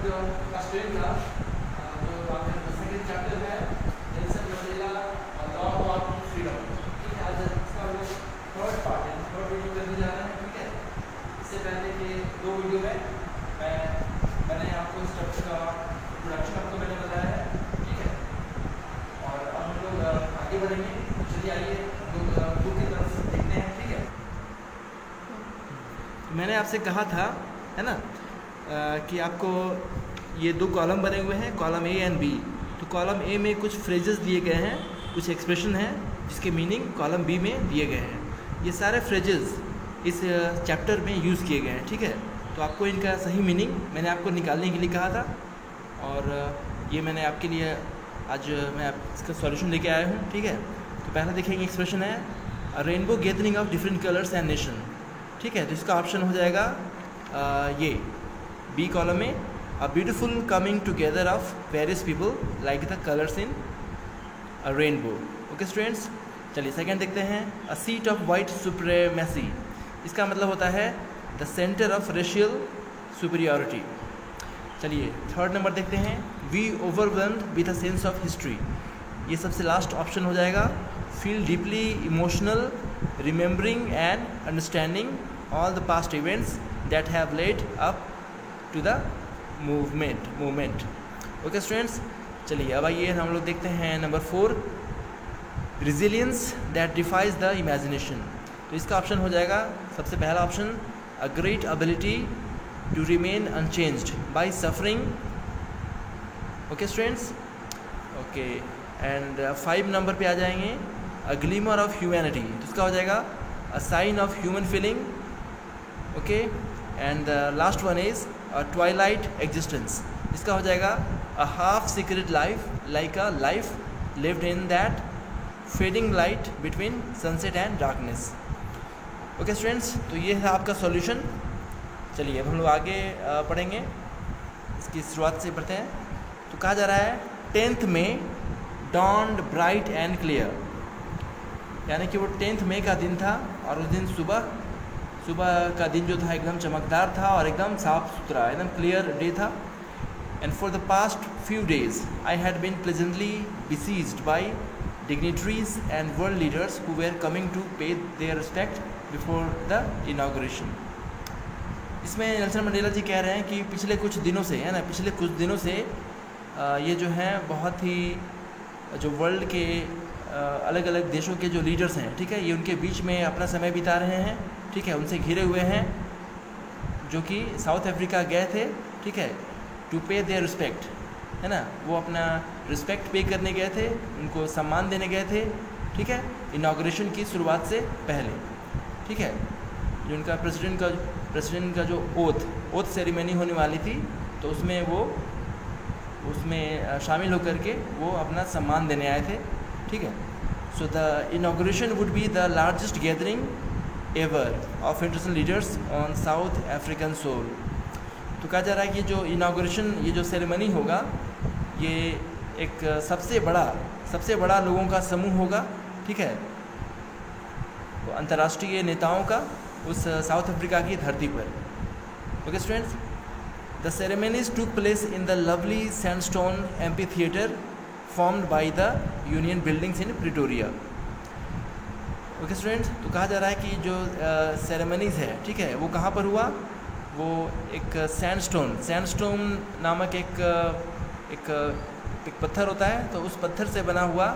जो का स्टूडेंट था, जो आपका सेकंड चैप्टर है Nelson Mandela law of freedom. ठीक है, आज इसका हम लोग थर्ड पार्ट है, थर्ड वीडियो करने जा रहे हैं। ठीक है, इससे पहले के दो वीडियो में मैंने आपको इस चैप्टर का इंट्रोडक्शन आपको मैंने बताया है। ठीक है, और अब हम लोग आगे बढ़ेंगे। चलिए आइए लोग बुक की तरफ देखते हैं। ठीक है, मैंने आपसे कहा था, है ना, कि आपको ये दो कॉलम बने हुए हैं, कॉलम ए एंड बी। तो कॉलम ए में कुछ फ्रेजेस दिए गए हैं, कुछ एक्सप्रेशन हैं जिसके मीनिंग कॉलम बी में दिए गए हैं। ये सारे फ्रेजेस इस चैप्टर में यूज़ किए गए हैं। ठीक है, तो आपको इनका सही मीनिंग मैंने आपको निकालने के लिए कहा था, और ये मैंने आपके लिए आज मैं इसका सॉल्यूशन लेके आया हूँ। ठीक है, तो पहला देखेंगे एक्सप्रेशन है अ rainbow gathering of different colours and nation. ठीक है, तो इसका ऑप्शन हो जाएगा ये बी कॉलम में, a beautiful coming together of various people like the colours in a rainbow. Okay students, चलिए सेकंड देखते हैं, a seat of white supremacy. इसका मतलब होता है the centre of racial superiority. चलिए थर्ड नंबर देखते हैं, we overwhelmed with a sense of history. ये सबसे लास्ट ऑप्शन हो जाएगा, feel deeply emotional remembering and understanding all the past events that have led up to the movement। Okay students, चलिए अब आइए हम लोग देखते हैं number 4, resilience that defies the imagination। तो इसका ऑप्शन हो जाएगा सबसे पहला option, a great ability to remain unchanged by suffering। Okay students, okay and 5 number पे आ जाएंगे, a glimmer of humanity। तो इसका हो जाएगा a sign of human feeling। Okay, and the last one is a Twilight existence. इसका हो जाएगा a half secret life like a life lived in that fading light between sunset and darkness. Okay students, तो ये है आपका solution. चलिए अब हम लोग आगे पढ़ेंगे, इसकी शुरुआत से पढ़ते हैं। तो कहा जा रहा है 10th में dawned ब्राइट एंड क्लियर, यानी कि वो 10th मई का दिन था और उस दिन सुबह का दिन जो था एकदम चमकदार था और एकदम साफ सुथरा, एकदम क्लियर डे था। And for the past few days I had been pleasantly besieged by dignitaries and world leaders who were coming to pay their respect before the inauguration। इसमें नेल्सन मंडेला जी कह रहे हैं कि पिछले कुछ दिनों से, है ना, पिछले कुछ दिनों से ये जो हैं बहुत ही जो वर्ल्ड के अलग अलग देशों के जो लीडर्स हैं, ठीक है, ये उनके बीच में अपना समय बिता रहे हैं। ठीक है, उनसे घिरे हुए हैं, जो कि साउथ अफ्रीका गए थे। ठीक है, टू पे देयर रिस्पेक्ट, है ना, वो अपना रिस्पेक्ट पे करने गए थे, उनको सम्मान देने गए थे। ठीक है, इनाग्रेशन की शुरुआत से पहले। ठीक है, जो उनका प्रेसिडेंट का जो ओथ सेरेमनी होने वाली थी, तो उसमें शामिल होकर के वो अपना सम्मान देने आए थे। ठीक है, so the inauguration would be the largest gathering ever of international leaders on South African soil. तो कहा जा रहा है कि जो इनाग्रेशन, ये जो सेरेमनी होगा, ये एक सबसे बड़ा लोगों का समूह होगा। ठीक है, तो अंतर्राष्ट्रीय नेताओं का उस साउथ अफ्रीका की धरती पर। Okay students, the ceremonies took place in the lovely sandstone amphi theatre formed by the union buildings in Pretoria. Okay students, तो कहा जा रहा है कि जो सेरेमनीज़ है, ठीक है, वो कहाँ पर हुआ, वो एक सैंडस्टोन नामक एक पत्थर होता है, तो उस पत्थर से बना हुआ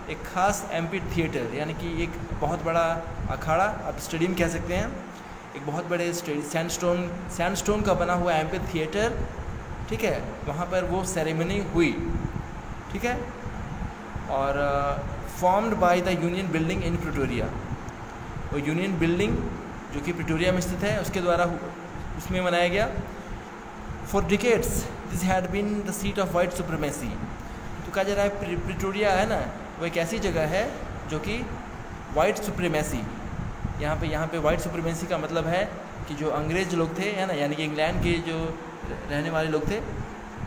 एक खास एम्पी थिएटर, यानी कि एक बहुत बड़ा अखाड़ा, आप स्टेडियम कह सकते हैं, एक बहुत बड़े सैंडस्टोन का बना हुआ एम्पी थिएटर। ठीक है, वहाँ पर वो सेरेमनी हुई। ठीक है, और formed by the union building in Pretoria. वो यूनियन बिल्डिंग जो कि प्रिटोरिया में स्थित है, उसके द्वारा उसमें मनाया गया। For decades this had been the seat of white supremacy. तो कहा जा रहा है प्रिटोरिया है ना, वो एक ऐसी जगह है जो कि वाइट सुप्रीमेसी, यहाँ पे वाइट सुप्रीमेसी का मतलब है कि जो अंग्रेज़ लोग थे, है ना, यानी कि इंग्लैंड के जो रहने वाले लोग थे,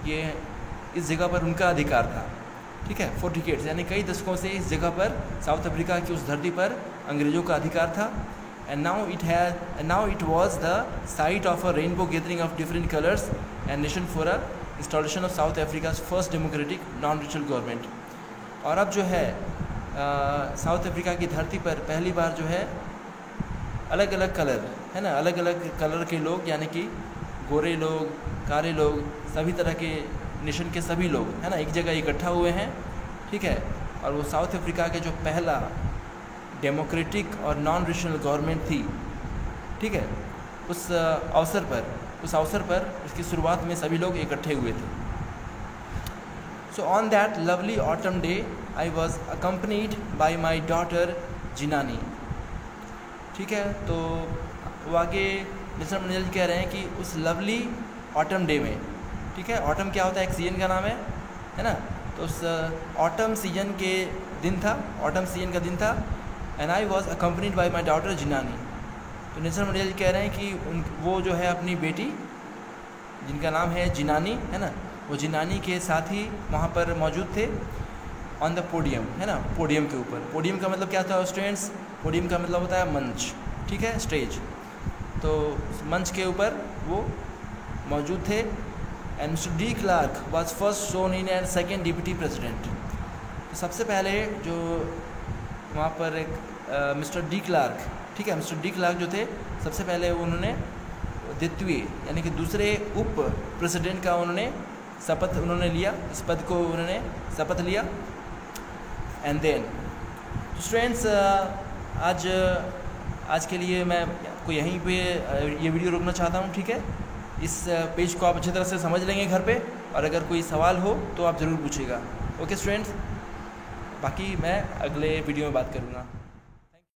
ये इस जगह पर उनका अधिकार था। ठीक है, 4 डिकेड्स यानी कई दशकों से इस जगह पर, साउथ अफ्रीका की उस धरती पर अंग्रेज़ों का अधिकार था। And now it was the site of a rainbow gathering of different colours and nation for a installation of south Africa first democratic non ritual government. और अब जो है साउथ अफ्रीका की धरती पर पहली बार जो है अलग अलग कलर है ना, अलग अलग कलर के लोग, यानी कि गोरे लोग, काले लोग, सभी तरह के नेशन के सभी लोग है ना एक जगह इकट्ठा हुए हैं, ठीक है। और वो साउथ अफ्रीका के जो पहला डेमोक्रेटिक और नॉन रिजनल गवर्नमेंट थी, ठीक है, उस अवसर पर उसकी शुरुआत में सभी लोग इकट्ठे हुए थे। So on that lovely autumn day I was accompanied by my daughter Zenani, ठीक है। तो वो आगे नेल्सन मंडेला जी कह रहे हैं कि उस लवली ऑटम डे में, ठीक है, ऑटम क्या होता है, एक सीजन का नाम है ना, तो उस ऑटम सीजन के दिन था, ऑटम सीजन का दिन था, and I was accompanied by my daughter Zenani. तो नेल्सन मंडेला जी कह रहे हैं कि वो जो है अपनी बेटी जिनका नाम है जिनानी, है ना, वो जिनानी के साथ ही वहाँ पर मौजूद थे ऑन द पोडियम, है ना, पोडियम के ऊपर। पोडियम का मतलब क्या था स्टूडेंट्स, पोडियम का मतलब होता है मंच, ठीक है, स्टेज। तो मंच के ऊपर वो मौजूद थे। And mister de Klerk was first shown in and second deputy president. तो सबसे पहले जो वहाँ पर एक मिस्टर डी क्लार्क, ठीक है, मिस्टर डी क्लार्क जो थे सबसे पहले उन्होंने द्वितीय यानी कि दूसरे उप प्रेसिडेंट का उन्होंने शपथ लिया, इस पद को उन्होंने शपथ लिया। एंड देन स्टूडेंट्स आज के लिए मैं आपको यहीं पे ये वीडियो रोकना चाहता हूँ, ठीक है। इस पेज को आप अच्छी तरह से समझ लेंगे घर पे, और अगर कोई सवाल हो तो आप ज़रूर पूछिएगा। ओके स्टूडेंट्स, बाकी मैं अगले वीडियो में बात करूँगा।